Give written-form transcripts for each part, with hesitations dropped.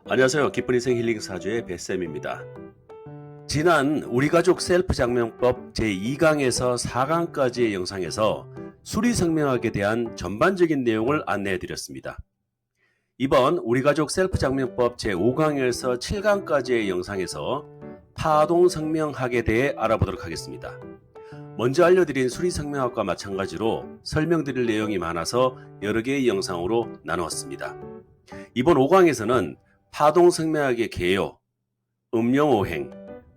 안녕하세요. 기쁜 인생 힐링 사주의 뱃쌤입니다. 지난 우리 가족 셀프 장명법 제2강에서 4강까지의 영상에서 수리성명학에 대한 전반적인 내용을 안내해 드렸습니다. 이번 우리 가족 셀프 장명법 제5강에서 7강까지의 영상에서 파동성명학에 대해 알아보도록 하겠습니다. 먼저 알려드린 수리성명학과 마찬가지로 설명드릴 내용이 많아서 여러 개의 영상으로 나누었습니다. 이번 5강에서는 파동성명학의 개요, 음영오행,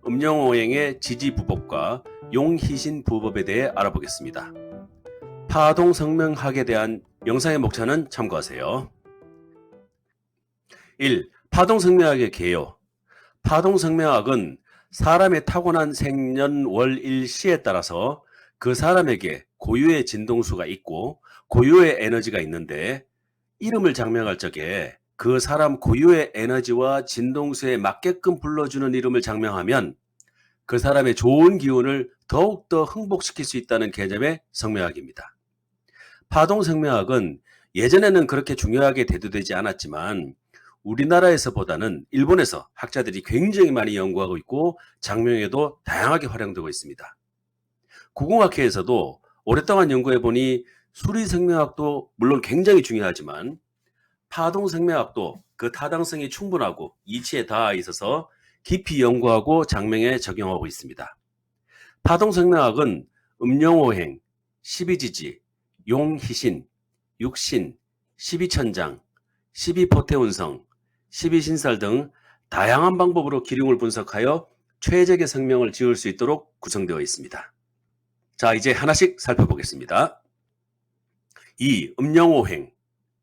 음영오행의 지지부법과 용희신부법에 대해 알아보겠습니다. 파동성명학에 대한 영상의 목차는 참고하세요. 1. 파동성명학의 개요. 파동성명학은 사람의 타고난 생년월일시에 따라서 그 사람에게 고유의 진동수가 있고 고유의 에너지가 있는데, 이름을 장명할 적에 그 사람 고유의 에너지와 진동수에 맞게끔 불러주는 이름을 장명하면 그 사람의 좋은 기운을 더욱더 흥복시킬 수 있다는 개념의 성명학입니다. 파동성명학은 예전에는 그렇게 중요하게 대두되지 않았지만 우리나라에서보다는 일본에서 학자들이 굉장히 많이 연구하고 있고 장명에도 다양하게 활용되고 있습니다. 국공학회에서도 오랫동안 연구해보니 수리성명학도 물론 굉장히 중요하지만 파동성명학도 그 타당성이 충분하고 이치에 닿아 있어서 깊이 연구하고 장명에 적용하고 있습니다. 파동성명학은 음영오행, 십이지지, 용희신, 육신, 십이천장, 십이포태운성, 십이신살 등 다양한 방법으로 기륭을 분석하여 최적의 성명을 지을 수 있도록 구성되어 있습니다. 자, 이제 하나씩 살펴보겠습니다. 2. 음영오행.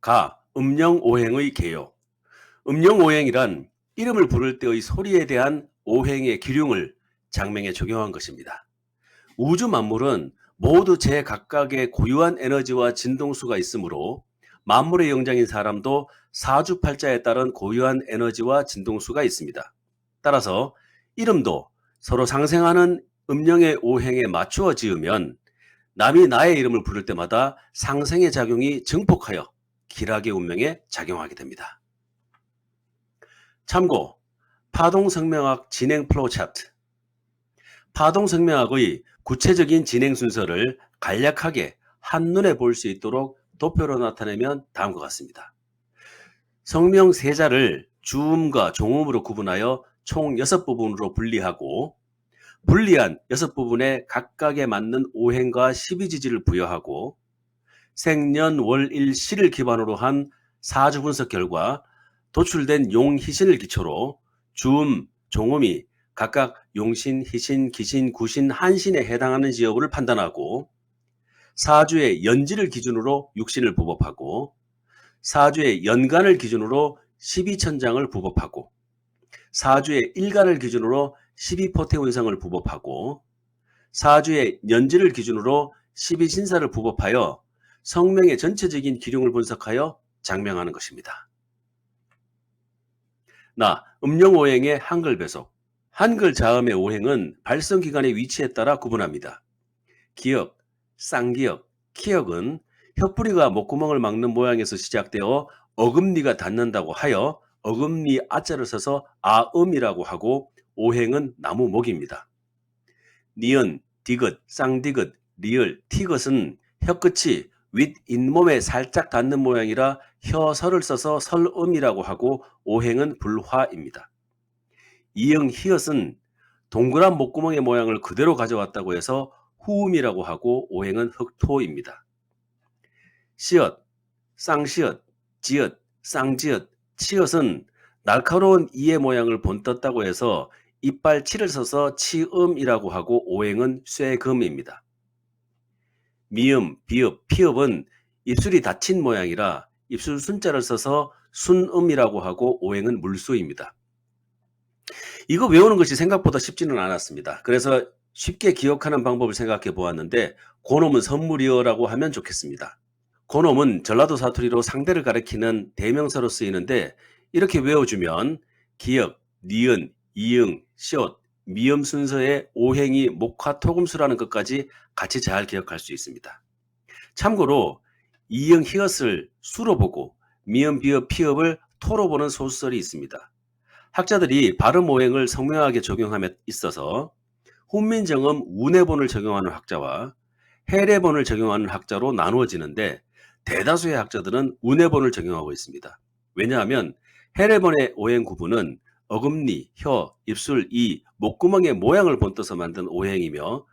가. 음영오행의 개요. 음영오행이란 이름을 부를 때의 소리에 대한 오행의 기륭을 장명에 적용한 것입니다. 우주 만물은 모두 제각각의 고유한 에너지와 진동수가 있으므로 만물의 영장인 사람도 사주팔자에 따른 고유한 에너지와 진동수가 있습니다. 따라서 이름도 서로 상생하는 음영의 오행에 맞추어 지으면 남이 나의 이름을 부를 때마다 상생의 작용이 증폭하여 기락의 운명에 작용하게 됩니다. 참고, 파동성명학 진행 플로우 차트. 파동성명학의 구체적인 진행 순서를 간략하게 한눈에 볼 수 있도록 도표로 나타내면 다음과 같습니다. 성명 세자를 주음과 종음으로 구분하여 총 6부분으로 분리하고 분리한 6부분에 각각에 맞는 오행과 십이지지를 부여하고 생년월일시를 기반으로 한 사주 분석 결과 도출된 용희신을 기초로 주음, 종음이 각각 용신, 희신, 기신, 구신, 한신에 해당하는지 여부를 판단하고 사주의 연지를 기준으로 육신을 부법하고 사주의 연간을 기준으로 십이천장을 부법하고 사주의 일간을 기준으로 십이포태운성을 부법하고 사주의 연지를 기준으로 십이신사를 부법하여 성명의 전체적인 기륭을 분석하여 장명하는 것입니다. 음영오행의 한글 배속. 한글 자음의 오행은 발성기관의 위치에 따라 구분합니다. 기역, 쌍기역, 키역은 혀뿌리가 목구멍을 막는 모양에서 시작되어 어금니가 닿는다고 하여 어금니 아자를 써서 아음이라고 하고 오행은 나무목입니다. 니은, 디귿, 쌍디귿, 리을, 티귿은 혀끝이 윗 잇몸에 살짝 닿는 모양이라 혀설을 써서 설음이라고 하고 오행은 불화입니다. 이응, 히읗은 동그란 목구멍의 모양을 그대로 가져왔다고 해서 후음이라고 하고 오행은 흑토입니다. 시읒, 쌍시읒, 지읒, 쌍지읒, 치읒은 날카로운 이의 모양을 본떴다고 해서 이빨치를 써서 치음이라고 하고 오행은 쇠금입니다. 미음, 비읍, 피읍은 입술이 닫힌 모양이라 입술 순자를 써서 순음이라고 하고 오행은 물수입니다. 이거 외우는 것이 생각보다 쉽지는 않았습니다. 그래서 쉽게 기억하는 방법을 생각해 보았는데 고놈은 선물이여라고 하면 좋겠습니다. 고놈은 전라도 사투리로 상대를 가리키는 대명사로 쓰이는데 이렇게 외워주면 기역, 니은, 이응, 시옷, 미음 순서의 오행이 목화토금수라는 것까지 같이 잘 기억할 수 있습니다. 참고로 이응 히읗을 수로 보고 미음 비읍 피읍을 토로 보는 소설이 있습니다. 학자들이 발음오행을 성명하게 적용함에 있어서 훈민정음 운해본을 적용하는 학자와 해례본을 적용하는 학자로 나누어지는데 대다수의 학자들은 운해본을 적용하고 있습니다. 왜냐하면 해례본의 오행 구분은 어금니, 혀, 입술, 이, 목구멍의 모양을 본떠서 만든 오행이며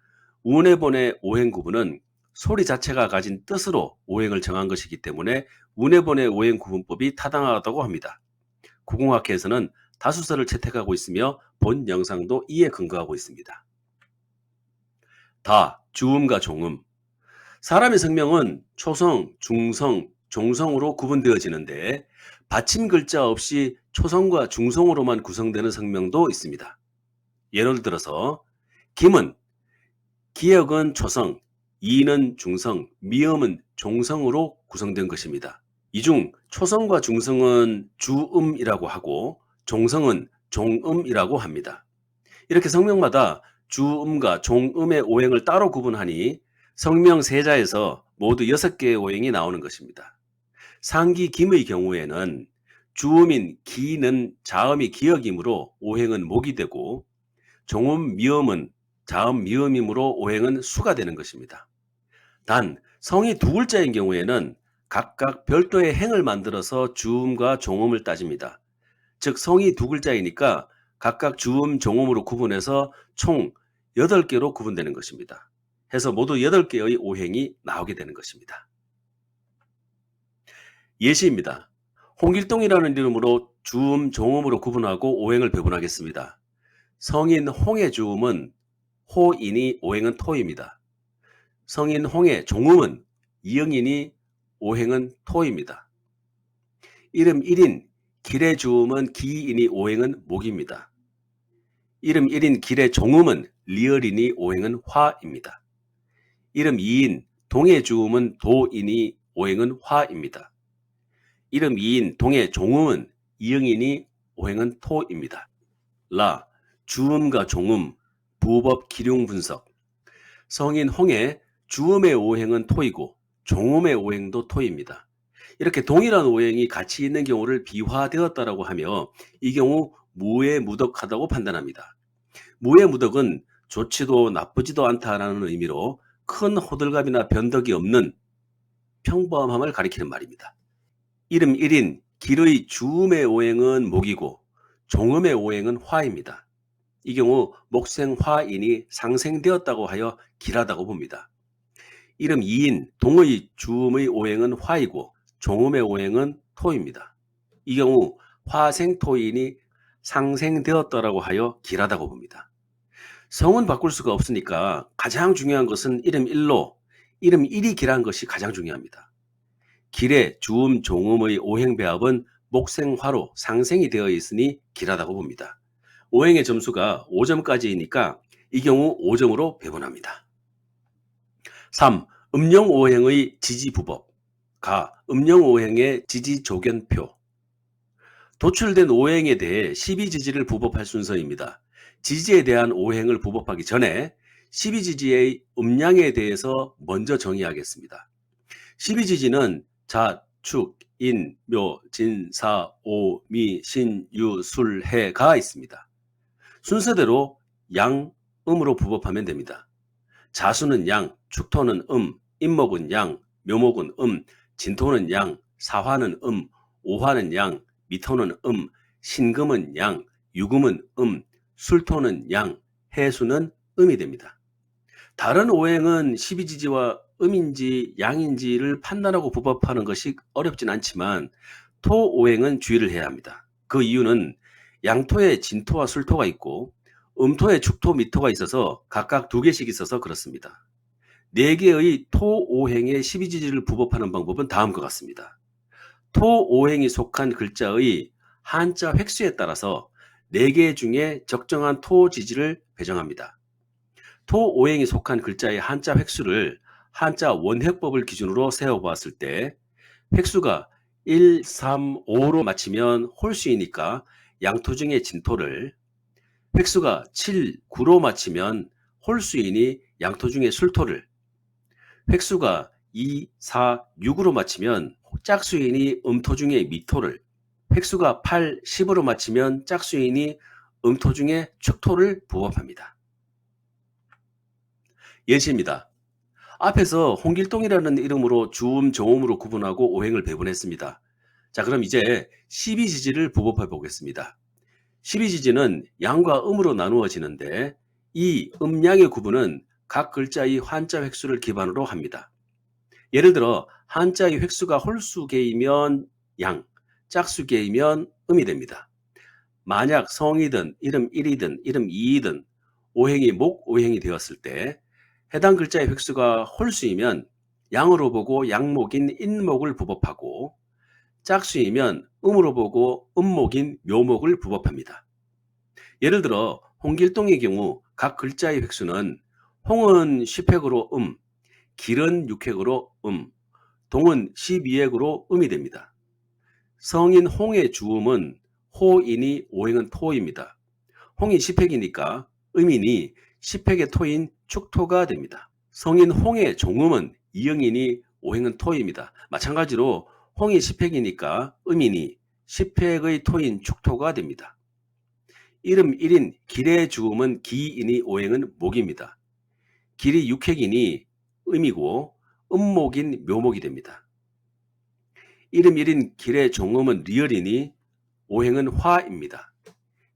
운해본의 오행 구분은 소리 자체가 가진 뜻으로 오행을 정한 것이기 때문에 운해본의 오행 구분법이 타당하다고 합니다. 국웅학회에서는 다수설을 채택하고 있으며 본 영상도 이에 근거하고 있습니다. 다, 주음과 종음. 사람의 성명은 초성, 중성, 종성으로 구분되어지는데 받침 글자 없이 초성과 중성으로만 구성되는 성명도 있습니다. 예를 들어서 김은 기역은 초성, 이는 중성, 미음은 종성으로 구성된 것입니다. 이 중 초성과 중성은 주음이라고 하고 종성은 종음이라고 합니다. 이렇게 성명마다 주음과 종음의 오행을 따로 구분하니 성명 세자에서 모두 6개의 오행이 나오는 것입니다. 상기 김의 경우에는 주음인 기는 자음이 기역이므로 오행은 목이 되고 종음 미음은 자음 미음이므로 오행은 수가 되는 것입니다. 단 성이 두 글자인 경우에는 각각 별도의 행을 만들어서 주음과 종음을 따집니다. 즉 성이 두 글자이니까 각각 주음, 종음으로 구분해서 총 8개로 구분되는 것입니다. 해서 모두 8개의 오행이 나오게 되는 것입니다. 예시입니다. 홍길동이라는 이름으로 주음, 종음으로 구분하고 오행을 배분하겠습니다. 성인 홍의 주음은 호이니 오행은 토입니다. 성인 홍의 종음은 이응이니 오행은 토입니다. 이름 1인 길의 주음은 기이니 오행은 목입니다. 이름 1인 길의 종음은 리을이니 오행은 화입니다. 이름 2인 동의 주음은 도이니 오행은 화입니다. 이름 2인 동의 종음은 이응이니 오행은 토입니다. 라, 주음과 종음, 부법 기륭 분석. 성인 홍의 주음의 오행은 토이고 종음의 오행도 토입니다. 이렇게 동일한 오행이 같이 있는 경우를 비화되었다라고 하며 이 경우 무해무덕하다고 판단합니다. 무해무덕은 좋지도 나쁘지도 않다라는 의미로 큰 호들갑이나 변덕이 없는 평범함을 가리키는 말입니다. 이름 1인 길의 주음의 오행은 목이고 종음의 오행은 화입니다. 이 경우 목생화인이 상생되었다고 하여 길하다고 봅니다. 이름 2인 동의 주음의 오행은 화이고 종음의 오행은 토입니다. 이 경우 화생토인이 상생되었다라고 하여 길하다고 봅니다. 성은 바꿀 수가 없으니까 가장 중요한 것은 이름 1로 이름 1이 길한 것이 가장 중요합니다. 길의 주음, 종음의 오행 배합은 목생화로 상생이 되어 있으니 길하다고 봅니다. 오행의 점수가 5점까지이니까 이 경우 5점으로 배분합니다. 3. 음령오행의 지지부법. 가. 음령오행의 지지조견표. 도출된 오행에 대해 12지지를 부법할 순서입니다. 지지에 대한 오행을 부법하기 전에 12지지의 음량에 대해서 먼저 정의하겠습니다. 12지지는 자, 축, 인, 묘, 진, 사, 오, 미, 신, 유, 술, 해가 있습니다. 순서대로 양, 음으로 부법하면 됩니다. 자수는 양, 축토는 임목은 양, 묘목은 진토는 양, 사화는 오화는 양, 미토는 신금은 양, 유금은 술토는 양, 해수는 음이 됩니다. 다른 오행은 12지지와 음인지 양인지를 판단하고 부법하는 것이 어렵진 않지만 토 오행은 주의를 해야 합니다. 그 이유는 양토에 진토와 술토가 있고 음토에 축토, 미토가 있어서 각각 2개씩 있어서 그렇습니다. 4개의 토 오행의 12지지를 부법하는 방법은 다음과 같습니다. 토 오행이 속한 글자의 한자 획수에 따라서 4개 중에 적정한 토 지지를 배정합니다. 토 오행이 속한 글자의 한자 획수를 한자 원획법을 기준으로 세워보았을 때 획수가 1, 3, 5로 맞추면 홀수이니까 양토 중에 진토를, 획수가 7, 9로 맞추면 홀수이니 양토 중에 술토를, 획수가 2, 4, 6으로 맞추면 짝수이니 음토 중에 미토를, 획수가 8, 10으로 맞추면 짝수인이 음토 중에 축토를 부법합니다. 예시입니다. 앞에서 홍길동이라는 이름으로 주음, 조음으로 구분하고 오행을 배분했습니다. 자, 그럼 이제 12지지를 부법해 보겠습니다. 12지지는 양과 음으로 나누어지는데 이 음양의 구분은 각 글자의 한자 획수를 기반으로 합니다. 예를 들어 한자의 획수가 홀수계이면 양, 짝수계이면 음이 됩니다. 만약 성이든 이름 1이든 이름 2이든 오행이 목 오행이 되었을 때 해당 글자의 획수가 홀수이면 양으로 보고 양목인 인목을 부법하고 짝수이면 음으로 보고 음목인 묘목을 부법합니다. 예를 들어 홍길동의 경우 각 글자의 획수는 홍은 10획으로 길은 6획으로 동은 12획으로 음이 됩니다. 성인 홍의 주음은 호인이 오행은 토입니다. 홍이 10획이니까 음인이 10획의 토인 축토가 됩니다. 성인 홍의 종음은 이응이니 오행은 토입니다. 마찬가지로 홍이 10획이니까 음인이 10획의 토인 축토가 됩니다. 이름 1인 길의 주음은 기인이 오행은 목입니다. 길이 6획이니 음이고 음목인 묘목이 됩니다. 이름 1인 길의 종음은 리을이니 오행은 화입니다.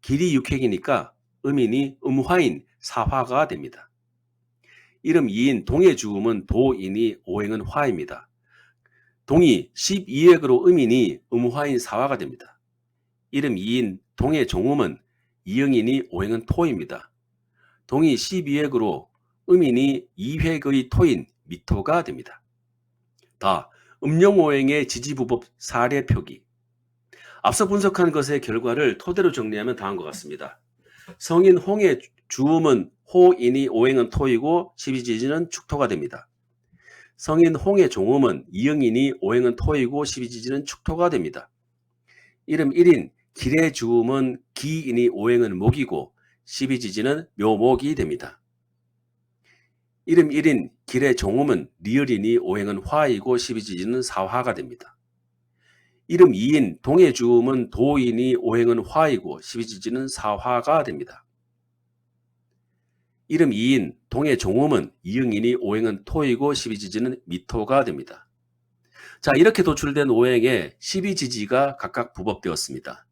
길이 6획이니까 음인이 음화인 사화가 됩니다. 이름 2인 동의 주음은 도인이 오행은 화입니다. 동이 12획으로 음인이 음화인 사화가 됩니다. 이름 2인 동의 종음은 이응이니 오행은 토입니다. 동이 12획으로 음인이 2획의 토인 미토가 됩니다. 다 음용오행의 지지부법 사례 표기. 앞서 분석한 것의 결과를 토대로 정리하면 다음과 같습니다. 성인 홍의 주음은 호인이 오행은 토이고 12지지는 축토가 됩니다. 성인 홍의 종음은 이응이니 오행은 토이고 12지지는 축토가 됩니다. 이름 1인 길의 주음은 기인이 오행은 목이고 12지지는 묘목이 됩니다. 이름 1인 길의 종음은 리을이니 오행은 화이고 12지지는 사화가 됩니다. 이름 2인 동의 주음은 도인이 오행은 화이고 12지지는 사화가 됩니다. 이름 2인 동의 종음은 이응이니 오행은 토이고 12지지는 미토가 됩니다. 자, 이렇게 도출된 오행에 12지지가 각각 부법되었습니다.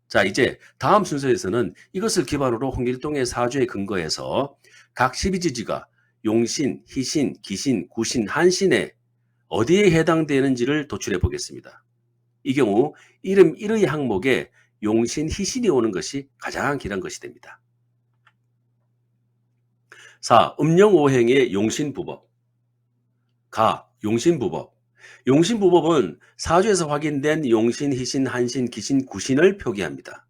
자, 이제 다음 순서에서는 이것을 기반으로 홍길동의 사주에 근거해서 각 12지지가 용신, 희신, 기신, 구신, 한신에 어디에 해당되는지를 도출해 보겠습니다. 이 경우 이름 1의 항목에 용신, 희신이 오는 것이 가장 길한 것이 됩니다. 4. 음령오행의 용신부법. 가, 용신부법. 용신부법은 사주에서 확인된 용신, 희신, 한신, 기신, 구신을 표기합니다.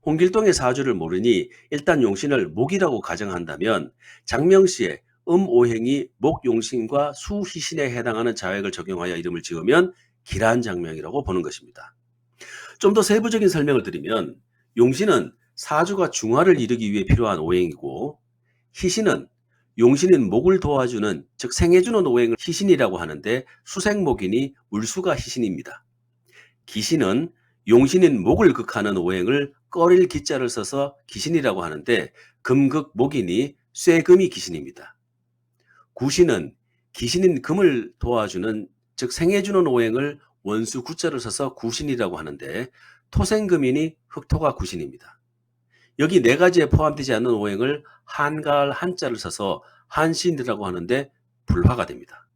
홍길동의 사주를 모르니 일단 용신을 목이라고 가정한다면 장명시에 음오행이 목용신과 수희신에 해당하는 자획을 적용하여 이름을 지으면 기란장명이라고 보는 것입니다. 좀 더 세부적인 설명을 드리면 용신은 사주가 중화를 이루기 위해 필요한 오행이고 희신은 용신인 목을 도와주는 즉 생해주는 오행을 희신이라고 하는데 수생목이니 물수가 희신입니다. 기신은 용신인 목을 극하는 오행을 꺼릴 기자를 써서 기신이라고 하는데 금극목이니 쇠금이 기신입니다. 구신은 기신인 금을 도와주는 즉 생해주는 오행을 원수 구자를 써서 구신이라고 하는데 토생금이니 흑토가 구신입니다. 여기 네 가지에 포함되지 않는 오행을 한가할 한자를 써서 한신이라고 하는데 불화가 됩니다.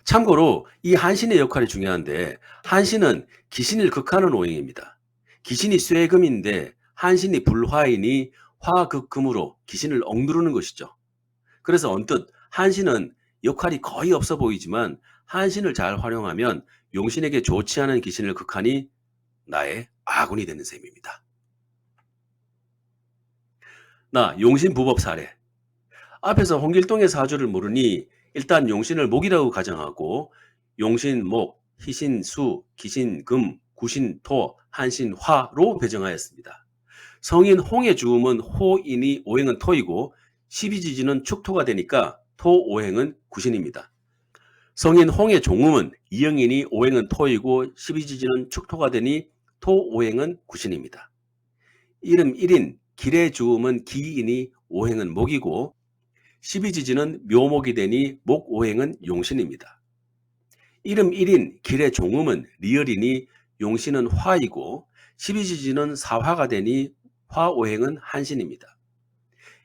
참고로 이 한신의 역할이 중요한데 한신은 기신을 극하는 오행입니다. 기신이 쇠금인데 한신이 불화이니 화극금으로 기신을 억누르는 것이죠. 그래서 언뜻 한신은 역할이 거의 없어 보이지만 한신을 잘 활용하면 용신에게 좋지 않은 기신을 극하니 나의 아군이 되는 셈입니다. 나 용신부법 사례. 앞에서 홍길동의 사주를 모르니 일단 용신을 목이라고 가정하고 용신 목, 희신 수, 기신 금, 구신 토, 한신 화로 배정하였습니다. 성인 홍의 주음은 호인이 오행은 토이고 12지지는 축토가 되니까 토오행은 구신입니다. 성인 홍의 종음은 이응인이 오행은 토이고 12지지는 축토가 되니 토오행은 구신입니다. 이름 1인 길의 주음은 기이니 오행은 목이고 12지지는 묘목이 되니 목오행은 용신입니다. 이름 1인 길의 종음은 리을이니 용신은 화이고 12지지는 사화가 되니 화오행은 한신입니다.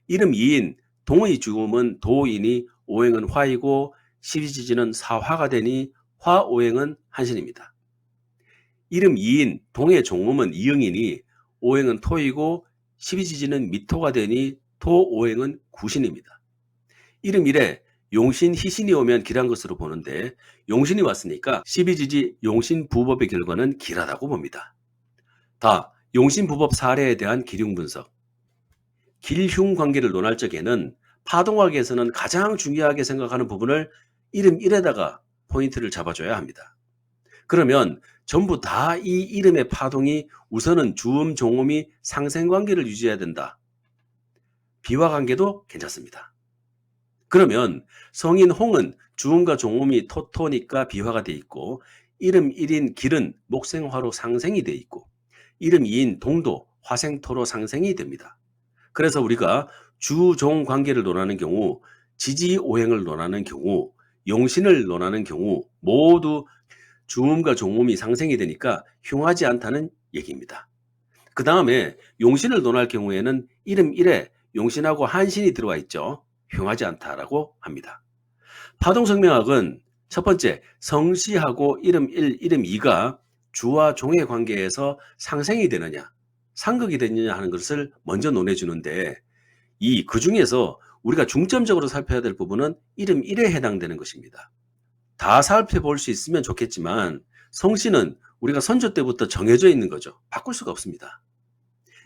이름 2인 동의 주음은 도이니 오행은 화이고 12지지는 사화가 되니 화오행은 한신입니다. 이름 2인 동의 종음은 이응이니 오행은 토이고 12지지는 미토가 되니 토오행은 구신입니다. 이름 1에 용신, 희신이 오면 길한 것으로 보는데 용신이 왔으니까 12지지 용신 부법의 결과는 길하다고 봅니다. 다 용신 부법 사례에 대한 기륭 분석. 길흉 관계를 논할 적에는 파동학에서는 가장 중요하게 생각하는 부분을 이름 1에다가 포인트를 잡아줘야 합니다. 그러면 전부 다 이 이름의 파동이 우선은 주음, 종음이 상생관계를 유지해야 된다. 비화관계도 괜찮습니다. 그러면 성인 홍은 주음과 종음이 토토니까 비화가 돼 있고 이름 1인 길은 목생화로 상생이 돼 있고 이름 2인 동도 화생토로 상생이 됩니다. 그래서 우리가 주종 관계를 논하는 경우 지지오행을 논하는 경우 용신을 논하는 경우 모두 주음과 종음이 상생이 되니까 흉하지 않다는 얘기입니다. 그 다음에 용신을 논할 경우에는 이름 1에 용신하고 한신이 들어와 있죠. 흉하지 않다라고 합니다. 파동성명학은 첫 번째 성씨하고 이름 1, 이름 2가 주와 종의 관계에서 상생이 되느냐 상극이 되느냐 하는 것을 먼저 논해주는데 그 중에서 우리가 중점적으로 살펴야 될 부분은 이름 1에 해당되는 것입니다. 다 살펴볼 수 있으면 좋겠지만 성씨는 우리가 선조 때부터 정해져 있는 거죠. 바꿀 수가 없습니다.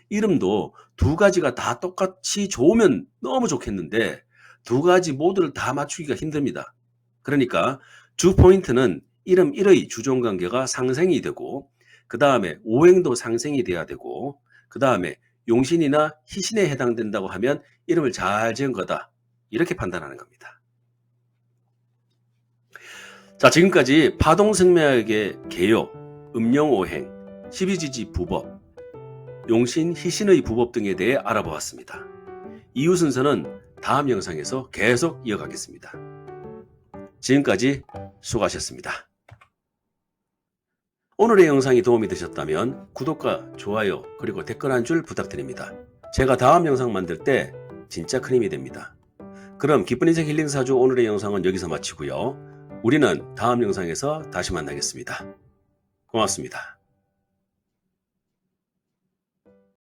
이름도 두 가지가 다 똑같이 좋으면 너무 좋겠는데 두 가지 모두를 다 맞추기가 힘듭니다. 그러니까 주 포인트는 이름 1의 주종관계가 상생이 되고 그 다음에 오행도 상생이 돼야 되고 그 다음에 용신이나 희신에 해당된다고 하면 이름을 잘 지은 거다. 이렇게 판단하는 겁니다. 자, 지금까지 파동성명학의 개요, 음용오행, 12지지 부법, 용신, 희신의 부법 등에 대해 알아보았습니다. 이후 순서는 다음 영상에서 계속 이어가겠습니다. 지금까지 수고하셨습니다. 오늘의 영상이 도움이 되셨다면 구독과 좋아요 그리고 댓글 한 줄 부탁드립니다. 제가 다음 영상 만들 때 진짜 큰 힘이 됩니다. 그럼 기쁜 인생 힐링 사주 오늘의 영상은 여기서 마치고요. 우리는 다음 영상에서 다시 만나겠습니다. 고맙습니다.